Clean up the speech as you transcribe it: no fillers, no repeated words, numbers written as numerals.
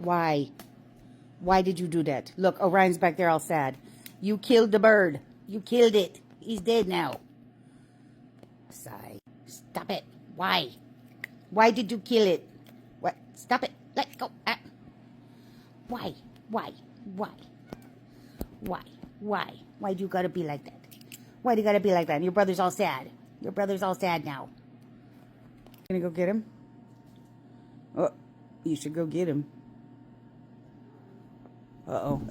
Why? Why did you do that? Look, Orion's back there all sad. You killed the bird. You killed it. He's dead now. Sigh. Stop it. Why? Why did you kill it? What? Stop it. Let go. Why? Why? Why? Why? Why? Why do you gotta be like that? Why do you gotta be like that? And your brother's all sad. Your brother's all sad now. Gonna go get him? Oh, you should go get him. Uh-oh.